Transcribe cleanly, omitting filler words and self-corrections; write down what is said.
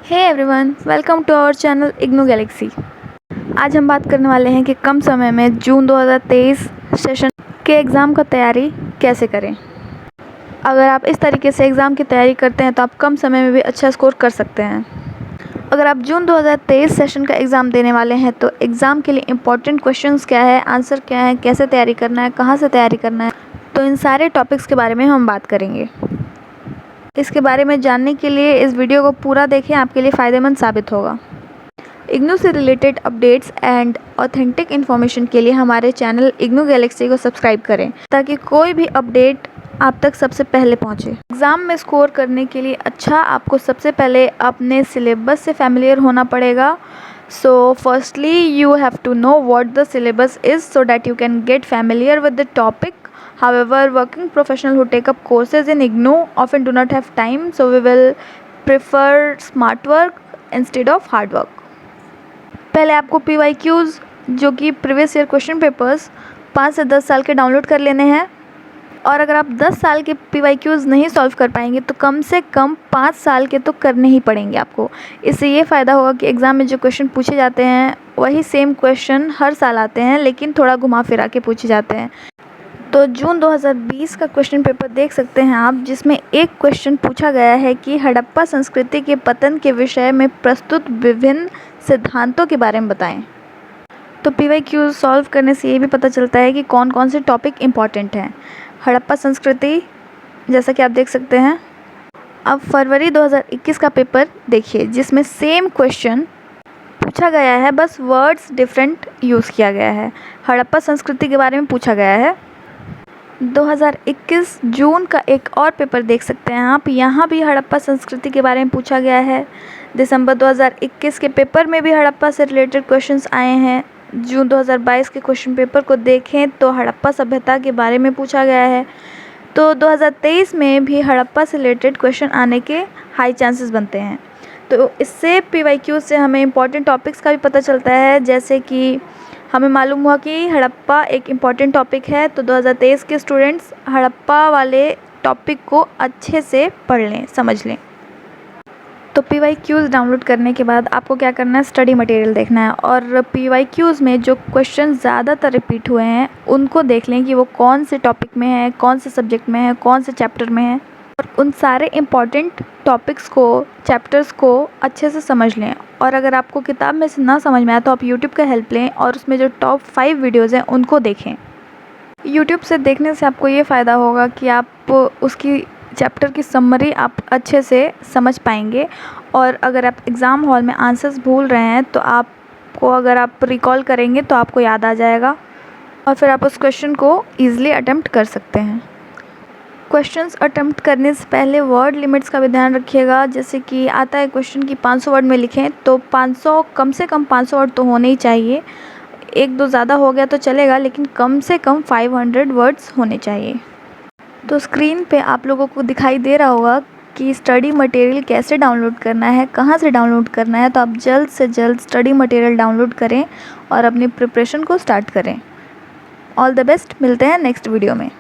Hey everyone, welcome to our channel IGNOU galaxy. आज हम बात करने वाले हैं कि कम समय में जून 2023 सेशन के एग्ज़ाम का तैयारी कैसे करें। अगर आप इस तरीके से एग्ज़ाम की तैयारी करते हैं तो आप कम समय में भी अच्छा स्कोर कर सकते हैं। अगर आप जून 2023 सेशन का एग्ज़ाम देने वाले हैं तो एग्ज़ाम के लिए इम्पॉर्टेंट क्वेश्चंस क्या है, आंसर क्या है, कैसे तैयारी करना है, कहाँ से तैयारी करना है, तो इन सारे टॉपिक्स के बारे में हम बात करेंगे। इसके बारे में जानने के लिए इस वीडियो को पूरा देखें, आपके लिए फ़ायदेमंद साबित होगा। इग्नू से related updates and authentic information के लिए हमारे चैनल इग्नू गैलेक्सी को सब्सक्राइब करें ताकि कोई भी अपडेट आप तक सबसे पहले पहुंचे। एग्ज़ाम में स्कोर करने के लिए आपको सबसे पहले अपने सिलेबस से फैमिलियर होना पड़ेगा। So firstly you have to know what the syllabus is so that you can get familiar with the topic. However, working professionals who take up courses in IGNOU often do not have time, so we will prefer smart work instead of hard work. पहले आपको PYQs जो कि previous year question papers 5 से 10 साल के download कर लेने हैं, और अगर आप 10 साल के PYQs नहीं सॉल्व कर पाएंगे तो कम से कम 5 साल के तो करने ही पड़ेंगे आपको। इससे ये फ़ायदा होगा कि एग्ज़ाम में जो क्वेश्चन पूछे जाते हैं वही सेम क्वेश्चन हर साल आते हैं, लेकिन थोड़ा घुमा फिरा के पूछे जाते हैं। तो जून 2020 का क्वेश्चन पेपर देख सकते हैं आप, जिसमें एक क्वेश्चन पूछा गया है कि हड़प्पा संस्कृति के पतन के विषय में प्रस्तुत विभिन्न सिद्धांतों के बारे में बताएं। तो PYQ सॉल्व करने से ये भी पता चलता है कि कौन कौन से टॉपिक इम्पॉर्टेंट हैं। हड़प्पा संस्कृति जैसा कि आप देख सकते हैं। अब फरवरी 2021 का पेपर देखिए, जिसमें सेम क्वेश्चन पूछा गया है, बस वर्ड्स डिफरेंट यूज़ किया गया है। हड़प्पा संस्कृति के बारे में पूछा गया है। 2021 जून का एक और पेपर देख सकते हैं आप, यहाँ भी हड़प्पा संस्कृति के बारे में पूछा गया है। दिसंबर 2021 के पेपर में भी हड़प्पा से रिलेटेड क्वेश्चंस आए हैं। जून 2022 के क्वेश्चन पेपर को देखें तो हड़प्पा सभ्यता के बारे में पूछा गया है। तो 2023 में भी हड़प्पा से रिलेटेड क्वेश्चन आने के हाई चांसेस बनते हैं। तो इससे PYQ से हमें इम्पॉर्टेंट टॉपिक्स का भी पता चलता है, जैसे कि हमें मालूम हुआ कि हड़प्पा एक इम्पॉर्टेंट टॉपिक है, तो 2023 के स्टूडेंट्स हड़प्पा वाले टॉपिक को अच्छे से पढ़ लें, समझ लें। तो PYQs डाउनलोड करने के बाद आपको क्या करना है, स्टडी मटेरियल देखना है, और PYQs में जो क्वेश्चन ज़्यादातर रिपीट हुए हैं उनको देख लें कि वो कौन से टॉपिक में है, कौन से सब्जेक्ट में है, कौन से चैप्टर में है, और उन सारे इम्पॉर्टेंट टॉपिक्स को, चैप्टर्स को अच्छे से समझ लें। और अगर आपको किताब में से ना समझ में आए तो आप YouTube का हेल्प लें और उसमें जो टॉप 5 वीडियोज़ हैं उनको देखें। YouTube से देखने से आपको ये फ़ायदा होगा कि आप उसकी चैप्टर की समरी आप अच्छे से समझ पाएंगे, और अगर आप एग्ज़ाम हॉल में आंसर्स भूल रहे हैं तो आपको, अगर आप रिकॉल करेंगे तो आपको याद आ जाएगा, और फिर आप उस क्वेश्चन को ईज़िली अटेम्प्ट कर सकते हैं। क्वेश्चंस अटेम्प्ट करने से पहले वर्ड लिमिट्स का भी ध्यान रखिएगा। जैसे कि आता है क्वेश्चन की 500 वर्ड में लिखें, तो 500 कम से कम 500 वर्ड तो होने ही चाहिए। एक दो ज़्यादा हो गया तो चलेगा, लेकिन कम से कम 500 वर्ड्स होने चाहिए। तो स्क्रीन पे आप लोगों को दिखाई दे रहा होगा कि स्टडी मटेरियल कैसे डाउनलोड करना है, कहाँ से डाउनलोड करना है। तो आप जल्द से जल्द स्टडी मटेरियल डाउनलोड करें और अपनी प्रिपरेशन को स्टार्ट करें। ऑल द बेस्ट, मिलते हैं नेक्स्ट वीडियो में।